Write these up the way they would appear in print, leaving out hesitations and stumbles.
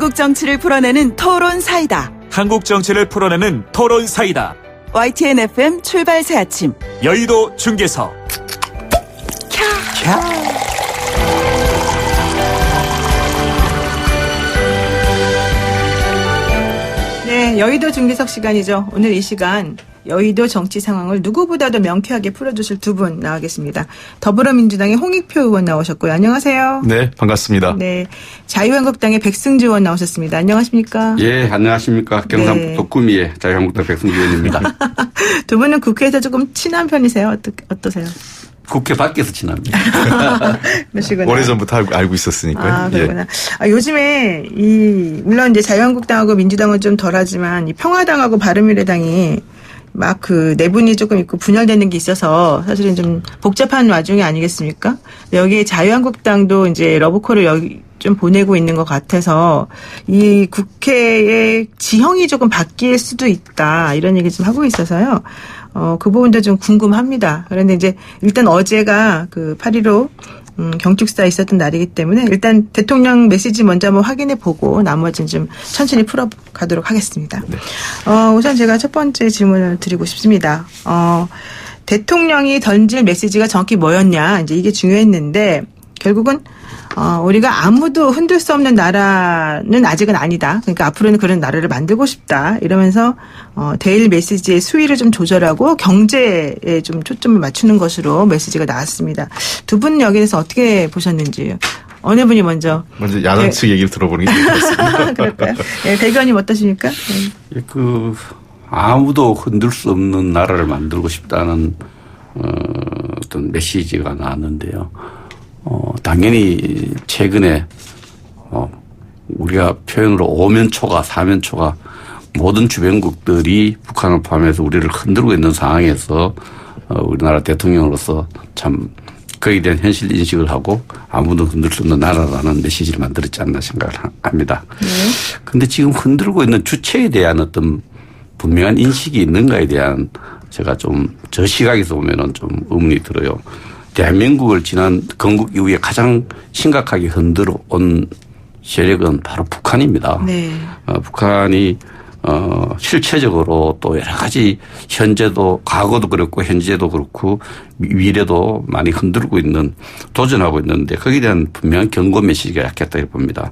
한국 정치를 풀어내는 토론 사이다. 한국 정치를 풀어내는 토론 사이다. YTN FM 출발 새 아침. 여의도 중계석. 네, 여의도 중계석 시간이죠. 오늘 이 시간 여의도 정치 상황을 누구보다도 명쾌하게 풀어주실 두 분 나와 계십니다. 더불어민주당의 홍익표 의원 나오셨고요. 안녕하세요. 네, 반갑습니다. 네, 자유한국당의 백승주 의원 나오셨습니다. 안녕하십니까? 예, 안녕하십니까. 경상북도 구미의 자유한국당 백승주 의원입니다. 두 분은 국회에서 조금 친한 편이세요? 어떠세요? 국회 밖에서 친합니다. 그러시구나. 오래전부터 알고 있었으니까요. 아, 그렇구나. 요즘에 물론 이제 자유한국당하고 민주당은 좀 덜하지만 이 평화당하고 바른미래당이 막 그 내분이 조금 있고 분열되는 게 있어서 사실은 좀 복잡한 와중이 아니겠습니까? 여기에 자유한국당도 이제 러브콜을 여기 좀 보내고 있는 것 같아서 이 국회의 지형이 조금 바뀔 수도 있다 이런 얘기 좀 하고 있어서요. 그 부분도 좀 궁금합니다. 그런데 이제 일단 어제가 그 8.15 경축사 있었던 날이기 때문에 일단 대통령 메시지 먼저 한번 확인해 보고 나머지는 좀 천천히 풀어가도록 하겠습니다. 네. 우선 제가 첫 번째 질문을 드리고 싶습니다. 대통령이 던질 메시지가 정확히 뭐였냐 이제 이게 중요했는데 결국은 우리가 아무도 흔들 수 없는 나라는 아직은 아니다. 그러니까 앞으로는 그런 나라를 만들고 싶다. 이러면서 대일 메시지의 수위를 좀 조절하고 경제에 좀 초점을 맞추는 것으로 메시지가 나왔습니다. 두 분 여기에 대해서 어떻게 보셨는지 어느 분이 먼저 야당 측 얘기를 들어보는 게 좋겠습니다. 그럴까요? 네, 배 의원님 어떠십니까? 네. 아무도 흔들 수 없는 나라를 만들고 싶다는 어떤 메시지가 나왔는데요. 당연히 최근에 우리가 표현으로 오면초가 사면초가 모든 주변국들이 북한을 포함해서 우리를 흔들고 있는 상황에서 우리나라 대통령으로서 참 거기에 대한 현실 인식을 하고 아무도 흔들 수 없는 나라라는 메시지를 만들었지 않나 생각을 합니다. 그런데 지금 흔들고 있는 주체에 대한 어떤 분명한 인식이 있는가에 대한 제가 좀 저 시각에서 보면은 좀 의문이 들어요. 대한민국을 지난 건국 이후에 가장 심각하게 흔들어 온 세력은 바로 북한입니다. 네. 북한이 실체적으로 또 여러 가지 현재도 과거도 그렇고 현재도 그렇고 미래도 많이 흔들고 있는 도전하고 있는데 거기에 대한 분명한 경고 메시지가 약했다고 봅니다.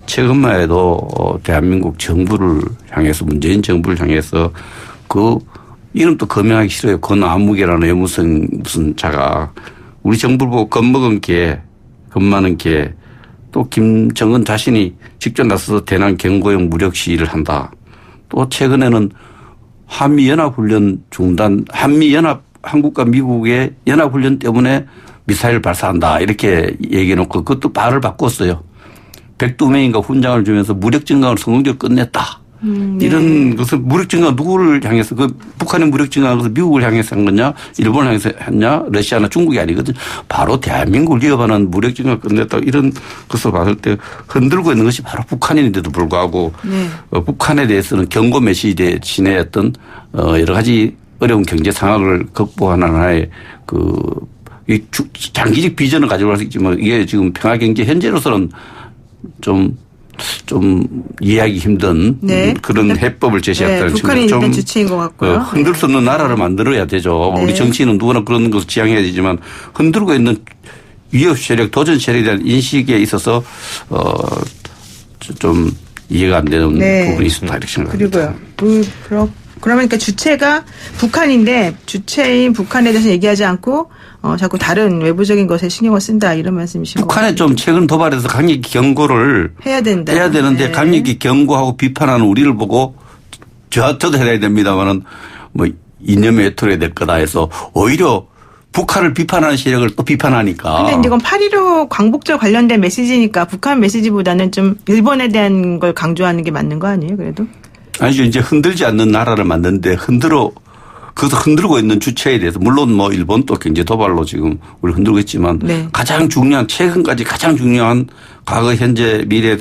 최근만 해도 대한민국 정부를 향해서 문재인 정부를 향해서 그 이름도 거명하기 싫어요. 권아무개라는 무슨 자가 우리 정부를 보고 겁먹은 개, 겁많은 개, 또 김정은 자신이 직접 나서서 대남 경고용 무력 시위를 한다. 또 최근에는 한미연합훈련 중단, 한국과 미국의 연합훈련 때문에 미사일 발사한다. 이렇게 얘기해놓고 그것도 말을 바꿨어요. 102명인가 훈장을 주면서 무력 증강을 성공적으로 끝냈다. 네. 이런 것을 무력 증강 누구를 향해서 북한의 무력 증강한 것을 미국을 향해서 한 거냐 일본을 향해서 했냐 러시아나 중국이 아니거든. 바로 대한민국을 위협하는 무력 증강을 끝냈다. 이런 것을 봤을 때 흔들고 있는 것이 바로 북한인데도 불구하고 북한에 대해서는 경고 메시지 대신에 어떤 여러 가지 어려운 경제 상황을 극복하는 하나의 이 장기적 비전을 가지고 갈 수 있지만 이게 지금 평화경제 현재로서는 좀 이해하기 힘든 그런 해법을 제시했다는 측면에서 북한이 일단 주체인 것 같고요. 흔들 수 없는 나라를 만들어야 되죠. 우리 정치인은 누구나 그런 것을 지향해야 되지만 흔들고 있는 위협 세력, 도전 세력에 대한 인식에 있어서 좀 이해가 안 되는 부분이 있습니다. 이렇게 생각합니다. 그리고요. 그러니까 주체가 북한인데 주체인 북한에 대해서 얘기하지 않고 자꾸 다른 외부적인 것에 신경을 쓴다 이런 말씀이신 거죠. 북한에 좀 최근 도발해서 강력히 경고를 해야 되는데 강력히 경고하고 비판하는 우리를 보고 저도 해야 됩니다만은 뭐 이념에 외톨이 될 거다 해서 오히려 북한을 비판하는 세력을 또 비판하니까. 근데 이건 8.15 광복절 관련된 메시지니까 북한 메시지보다는 좀 일본에 대한 걸 강조하는 게 맞는 거 아니에요, 그래도? 아니죠. 이제 흔들지 않는 나라를 만드는데 그것을 흔들고 있는 주체에 대해서 물론 뭐 일본도 경제 도발로 지금 우리 흔들고 있지만 가장 중요한 최근까지 가장 중요한 과거 현재 미래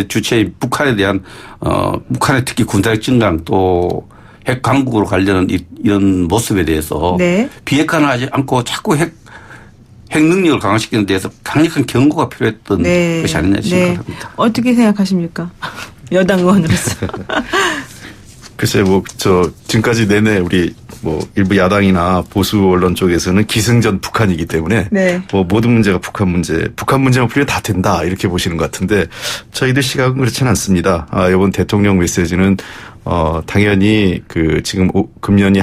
주체인 북한에 대한 북한의 특히 군사력 증강 또 핵 강국으로 가려는 이런 모습에 대해서 비핵화는 하지 않고 자꾸 핵 핵 능력을 강화시키는 데에서 강력한 경고가 필요했던 네. 것이 아니냐 네. 생각합니다. 어떻게 생각하십니까? 여당 의원으로서. 글쎄, 지금까지 내내 우리 일부 야당이나 보수 언론 쪽에서는 기승전 북한이기 때문에 네. 모든 문제가 북한 문제만 풀면 다 된다 이렇게 보시는 것 같은데 저희들 시각은 그렇지는 않습니다. 이번 대통령 메시지는 당연히 지금 금년이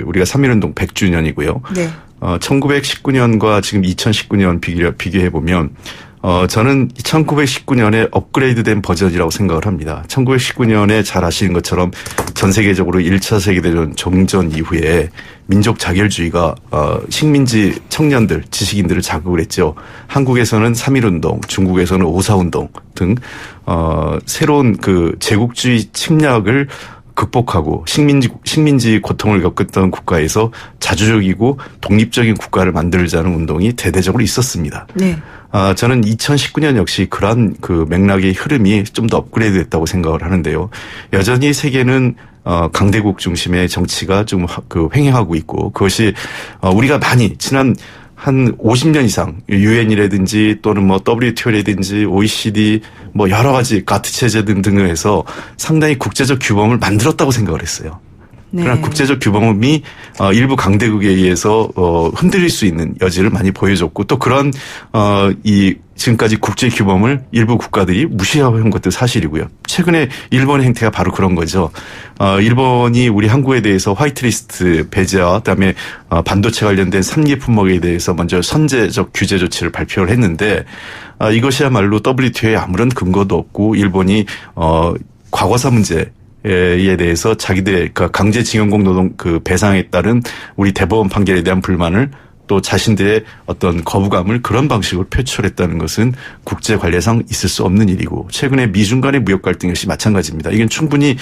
우리가 3.1운동 100주년이고요. 네. 1919년과 지금 2019년 비교해 보면 저는 1919년에 업그레이드된 버전이라고 생각을 합니다. 1919년에 잘 아시는 것처럼 전 세계적으로 1차 세계대전 종전 이후에 민족 자결주의가 식민지 청년들, 지식인들을 자극을 했죠. 한국에서는 3.1운동, 중국에서는 5.4운동 등 새로운 제국주의 침략을 극복하고 식민지 고통을 겪었던 국가에서 자주적이고 독립적인 국가를 만들자는 운동이 대대적으로 있었습니다. 네. 저는 2019년 역시 그러한 맥락의 흐름이 좀 더 업그레이드 됐다고 생각을 하는데요. 여전히 세계는 강대국 중심의 정치가 좀 횡행하고 있고 그것이 우리가 많이 지난 한 50년 이상 유엔이라든지 또는 WTO라든지 OECD 여러 가지 가트 체제 등등을 해서 상당히 국제적 규범을 만들었다고 생각을 했어요. 네. 그러나 국제적 규범이 일부 강대국에 의해서 흔들릴 수 있는 여지를 많이 보여줬고 또 그런 지금까지 국제 규범을 일부 국가들이 무시해온 것도 사실이고요. 최근에 일본의 행태가 바로 그런 거죠. 일본이 우리 한국에 대해서 화이트리스트 배제와 그다음에 반도체 관련된 3기 품목에 대해서 먼저 선제적 규제 조치를 발표를 했는데 이것이야말로 WTO에 아무런 근거도 없고 일본이 과거사 문제 에 대해서 자기들의 강제징용공 노동 배상에 따른 우리 대법원 판결에 대한 불만을 또 자신들의 어떤 거부감을 그런 방식으로 표출했다는 것은 국제 관례상 있을 수 없는 일이고 최근에 미중 간의 무역 갈등 역시 마찬가지입니다. 이건 충분히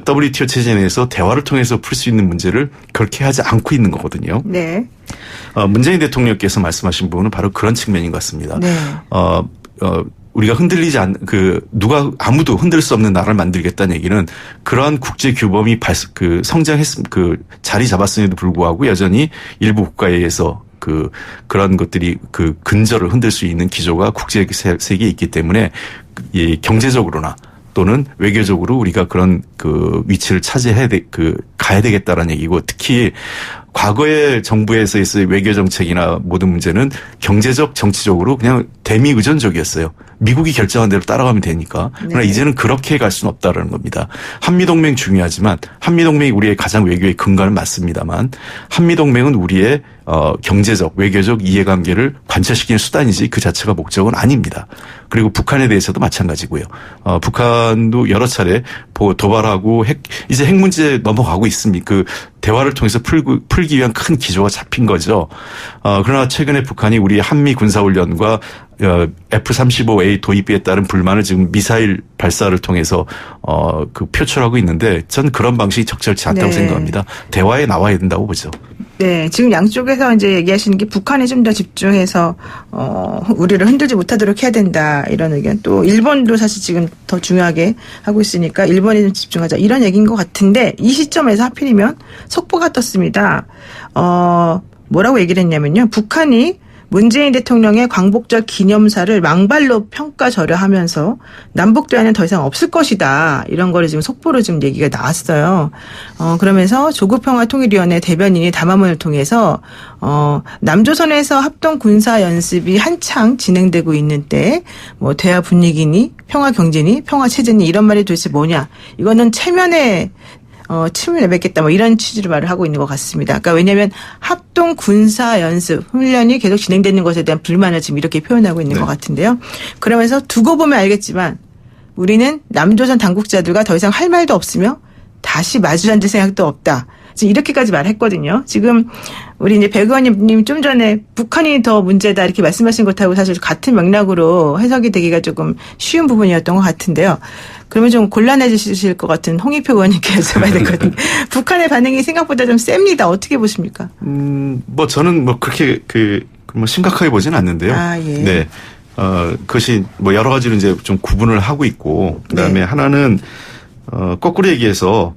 WTO 체제 내에서 대화를 통해서 풀 수 있는 문제를 그렇게 하지 않고 있는 거거든요. 네. 문재인 대통령께서 말씀하신 부분은 바로 그런 측면인 것 같습니다. 네. 우리가 흔들리지 아무도 흔들 수 없는 나라를 만들겠다는 얘기는 그러한 국제 규범이 자리 잡았음에도 불구하고 여전히 일부 국가에 의해서 그런 것들이 근저를 흔들 수 있는 기조가 국제 세계에 있기 때문에 경제적으로나 또는 외교적으로 우리가 그런 위치를 가야 되겠다라는 얘기고 특히 과거의 정부에서의 외교 정책이나 모든 문제는 경제적, 정치적으로 그냥 대미 의존적이었어요. 미국이 결정한 대로 따라가면 되니까. 그러나 네. 이제는 그렇게 갈 수는 없다라는 겁니다. 한미동맹 중요하지만 한미동맹이 우리의 가장 외교의 근간은 맞습니다만 한미동맹은 우리의 경제적, 외교적 이해관계를 관철시키는 수단이지 그 자체가 목적은 아닙니다. 그리고 북한에 대해서도 마찬가지고요. 북한도 여러 차례 도발하고 이제 핵 문제 넘어가고 있습니다. 대화를 통해서 풀기 위한 큰 기조가 잡힌 거죠. 그러나 최근에 북한이 우리 한미 군사훈련과 F-35A 도입에 따른 불만을 지금 미사일 발사를 통해서 표출하고 있는데 전 그런 방식이 적절치 않다고 네. 생각합니다. 대화에 나와야 된다고 보죠. 네, 지금 양쪽에서 이제 얘기하시는 게 북한에 좀 더 집중해서 우리를 흔들지 못하도록 해야 된다 이런 의견. 또 일본도 사실 지금 더 중요하게 하고 있으니까 일본에 좀 집중하자 이런 얘기인 것 같은데 이 시점에서 하필이면 속보가 떴습니다. 뭐라고 얘기를 했냐면요, 북한이 문재인 대통령의 광복절 기념사를 망발로 평가절하하면서 남북 대화는 더 이상 없을 것이다. 이런 거를 지금 속보로 지금 얘기가 나왔어요. 그러면서 조국평화통일위원회 대변인이 담화문을 통해서 남조선에서 합동 군사 연습이 한창 진행되고 있는 때 대화 분위기니 평화 경제니 평화 체제니 이런 말이 도대체 뭐냐. 이거는 체면에 침을 내뱉겠다 이런 취지로 말을 하고 있는 것 같습니다. 그러니까 왜냐하면 합동 군사 연습 훈련이 계속 진행되는 것에 대한 불만을 지금 이렇게 표현하고 있는 것 같은데요. 그러면서 두고 보면 알겠지만 우리는 남조선 당국자들과 더 이상 할 말도 없으며 다시 마주 앉을 생각도 없다. 지금 이렇게까지 말했거든요. 지금 우리 이제 배 의원님 좀 전에 북한이 더 문제다 이렇게 말씀하신 것하고 사실 같은 맥락으로 해석이 되기가 조금 쉬운 부분이었던 것 같은데요. 그러면 좀 곤란해지실 것 같은 홍익표 의원님께 여쭤봐야 되거든요. 북한의 반응이 생각보다 좀 셉니다. 어떻게 보십니까? 저는 그렇게 심각하게 보지는 않는데요. 아, 예. 네. 그것이 여러 가지로 이제 좀 구분을 하고 있고 그다음에 네. 하나는 거꾸로 얘기해서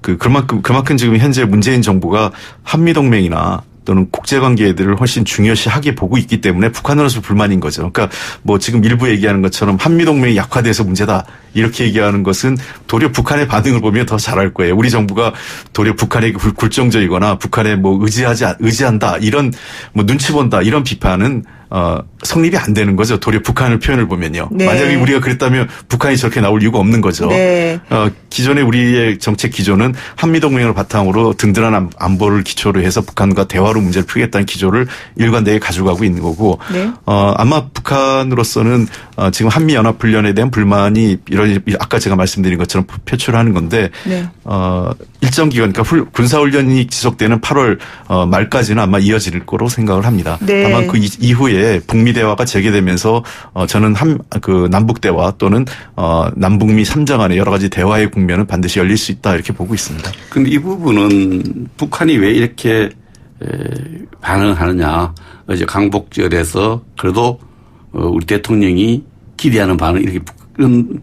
그만큼 지금 현재 문재인 정부가 한미동맹이나 또는 국제관계들을 훨씬 중요시하게 보고 있기 때문에 북한으로서 불만인 거죠. 그러니까 뭐 지금 일부 얘기하는 것처럼 한미동맹이 약화돼서 문제다 이렇게 얘기하는 것은 도리어 북한의 반응을 보면 더 잘할 거예요. 우리 정부가 도리어 북한에 굴종적이거나 북한에 뭐 의지한다 이런 뭐 눈치 본다 이런 비판은 성립이 안 되는 거죠. 도리어 북한의 표현을 보면요. 네. 만약에 우리가 그랬다면 북한이 저렇게 나올 이유가 없는 거죠. 네. 기존의 우리의 정책 기조는 한미동맹을 바탕으로 든든한 안보를 기초로 해서 북한과 대화로 문제를 풀겠다는 기조를 일관되게 가져가고 있는 거고 네. 아마 북한으로서는 지금 한미연합훈련에 대한 불만이 이런 아까 제가 말씀드린 것처럼 표출하는 건데 네. 일정 기간 그러니까 군사훈련이 지속되는 8월 말까지는 아마 이어질 거로 생각을 합니다. 네. 다만 그 이후에 북미 대화가 재개되면서 저는 남북 대화 또는 남북미 3자 간의 여러 가지 대화의 국면은 반드시 열릴 수 있다 이렇게 보고 있습니다. 그런데 이 부분은 북한이 왜 이렇게 반응하느냐. 어제 강복절에서 그래도 우리 대통령이 기대하는 반응 이렇게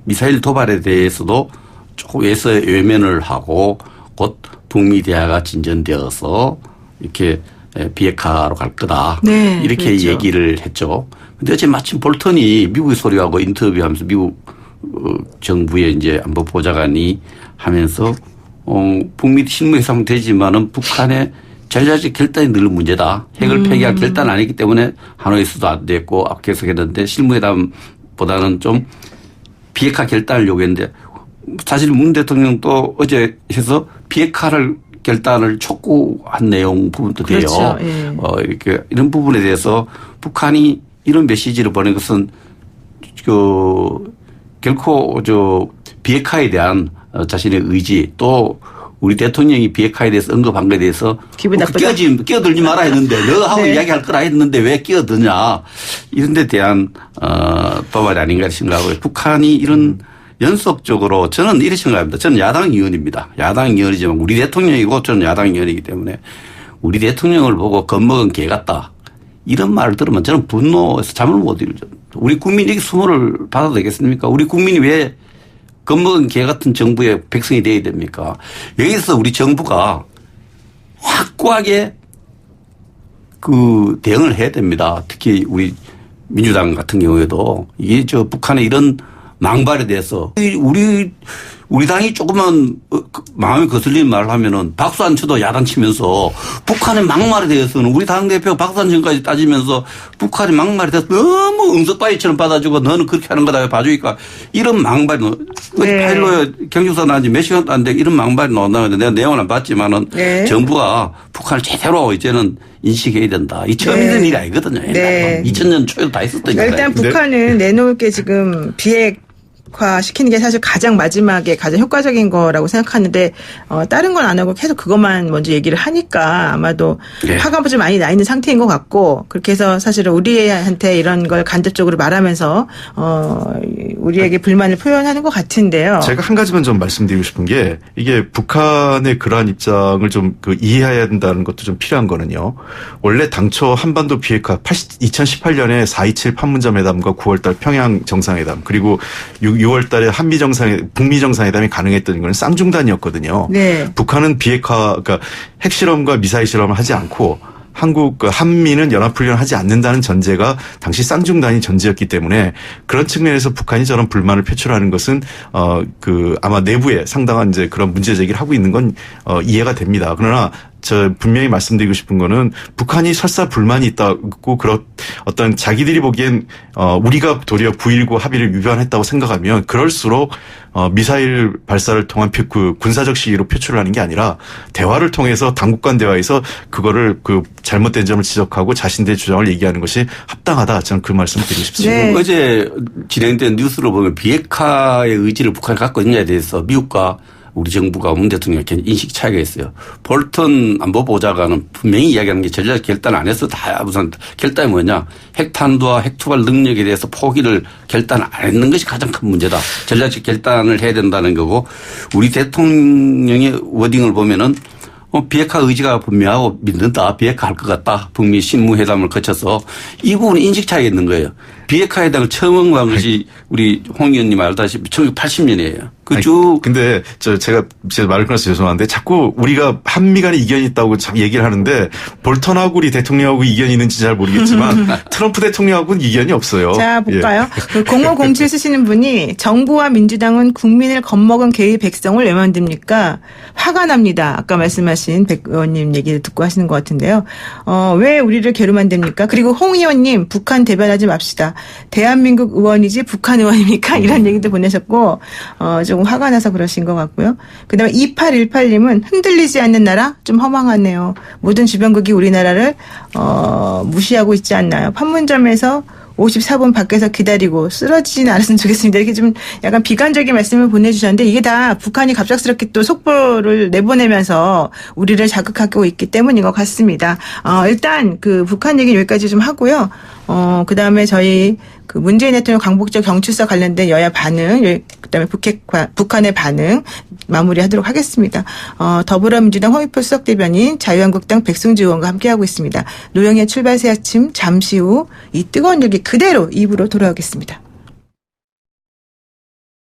미사일 도발에 대해서도 조금 외면을 하고 곧 북미 대화가 진전되어서 이렇게 비핵화로 갈 거다. 네, 이렇게 그렇죠. 얘기를 했죠. 근데 어제 마침 볼턴이 미국의 소리하고 인터뷰하면서 미국 정부의 이제 안보 보좌관이 하면서 북미 실무회담은 되지만은 북한의 전략적 결단이 늘 문제다. 핵을 폐기할 결단은 아니기 때문에 하노이에서도 안 됐고 계속 했는데 실무회담보다는 좀 비핵화 결단을 요구했는데 사실 문 대통령도 어제 해서 비핵화를 결단을 촉구한 내용 부분도 돼요. 그렇죠. 예. 이렇게 이런 부분에 대해서 북한이 이런 메시지를 보낸 것은 결코 비핵화에 대한 자신의 의지 또 우리 대통령이 비핵화에 대해서 언급한 것에 대해서 기분 나쁘다. 끼어들지 마라 했는데 너하고 네. 이야기할 거라 했는데 왜 끼어드냐 이런 데 대한 도발이 아닌가 생각하고요. 북한이 이런 연속적으로 저는 이렇게 생각합니다. 저는 야당 의원입니다. 야당 의원이지만 우리 대통령이고 저는 야당 의원이기 때문에 우리 대통령을 보고 겁먹은 개 같다. 이런 말을 들으면 저는 분노해서 잠을 못 이루죠. 우리 국민이 이렇게 수모를 받아도 되겠습니까? 우리 국민이 왜 겁먹은 개 같은 정부의 백성이 되어야 됩니까? 여기서 우리 정부가 확고하게 대응을 해야 됩니다. 특히 우리 민주당 같은 경우에도 이게 북한의 이런 망발에 대해서 우리 당이 조금만 마음이 거슬리는 말을 하면은 박수 안 쳐도 야단 치면서 북한의 막말에 대해서는 우리 당대표 박수 안 치기까지 따지면서 북한의 막말에 대해서 너무 응석바위처럼 받아주고 너는 그렇게 하는 거다 봐주니까 이런 막말이 네. 파일로에 경주사 나지 몇 시간도 안 돼 이런 막말이 나온다는데 내가 내용은 안 봤지만은 네. 정부가 북한을 제대로 이제는 인식해야 된다. 이 처음 있는 일이 아니거든요. 네. 2000년 초에도 다 있었던 일이다. 일단 북한은 내놓을 게 지금 비핵화 시키는 게 사실 가장 마지막에 가장 효과적인 거라고 생각하는데 다른 건 안 하고 계속 그것만 먼저 얘기를 하니까 아마도 네. 화가 좀 많이 나 있는 상태인 것 같고 그렇게 해서 사실은 우리한테 이런 걸 간접적으로 말하면서 우리에게 불만을 표현하는 것 같은데요. 제가 한 가지만 좀 말씀드리고 싶은 게 이게 북한의 그러한 입장을 좀 이해해야 된다는 것도 좀 필요한 거는요. 원래 당초 한반도 비핵화 2018년에 4.27 판문점 회담과 9월달 평양 정상회담 그리고 6월 달에 북미 정상회담이 가능했던 건 쌍중단이었거든요. 네. 북한은 비핵화, 그러니까 핵실험과 미사일 실험을 하지 않고 한미는 연합훈련을 하지 않는다는 전제가 당시 쌍중단이 전제였기 때문에 그런 측면에서 북한이 저런 불만을 표출하는 것은 아마 내부에 상당한 이제 그런 문제 제기를 하고 있는 건 이해가 됩니다. 그러나 저 분명히 말씀드리고 싶은 거는 북한이 설사 불만이 있다고 어떤 자기들이 보기엔 우리가 도리어 9.19 합의를 위반했다고 생각하면 그럴수록 미사일 발사를 통한 군사적 시기로 표출을 하는 게 아니라 대화를 통해서 당국 간 대화에서 그거를 잘못된 점을 지적하고 자신들의 주장을 얘기하는 것이 합당하다. 저는 그 말씀을 드리고 싶습니다. 네. 어제 진행된 뉴스를 보면 비핵화의 의지를 북한이 갖고 있느냐에 대해서 미국과 우리 정부가 문 대통령에게 인식 차이가 있어요. 볼턴 안보보좌관은 분명히 이야기하는 게 전략 결단 안 해서 다 무슨 결단이 뭐냐. 핵탄두와 핵투발 능력에 대해서 포기를 결단 안 했는 것이 가장 큰 문제다. 전략적 결단을 해야 된다는 거고 우리 대통령의 워딩을 보면은 비핵화 의지가 분명하고 믿는다. 비핵화 할 것 같다. 북미 실무회담을 거쳐서 이 부분은 인식 차이가 있는 거예요. 비핵화 회담을 처음 언급한 것이 우리 홍 의원님 알다시피 1980년이에요. 그쭉 근데 제가 말을 끊어서 죄송한데 자꾸 우리가 한미 간에 이견이 있다고 참 얘기를 하는데 볼턴하고 우리 대통령하고 이견이 있는지 잘 모르겠지만 트럼프 대통령하고는 이견이 없어요. 자, 볼까요? 예. 0507 쓰시는 분이 정부와 민주당은 국민을 겁먹은 개의 백성을 왜 만듭니까? 화가 납니다. 아까 말씀하신 백 의원님 얘기를 듣고 하시는 것 같은데요. 왜 우리를 개로 만듭니까? 그리고 홍 의원님 북한 대변하지 맙시다. 대한민국 의원이지 북한 의원입니까? 이런 얘기도 보내셨고 조금 화가 나서 그러신 것 같고요. 그다음에 2818님은 흔들리지 않는 나라 좀 허망하네요. 모든 주변국이 우리나라를 무시하고 있지 않나요? 판문점에서 54분 밖에서 기다리고 쓰러지진 않았으면 좋겠습니다. 이렇게 좀 약간 비관적인 말씀을 보내주셨는데 이게 다 북한이 갑작스럽게 또 속보를 내보내면서 우리를 자극하고 있기 때문인 것 같습니다. 일단 그 북한 얘기 여기까지 좀 하고요. 그 다음에 저희 그 문재인 대통령 광복절 경축사 관련된 여야 반응, 그다음에 북한의 반응 마무리하도록 하겠습니다. 더불어민주당 홍익표 수석대변인, 자유한국당 백승주 의원과 함께하고 있습니다. 노영의 출발새 아침 잠시 후 이 뜨거운 열기 그대로 입으로 돌아오겠습니다.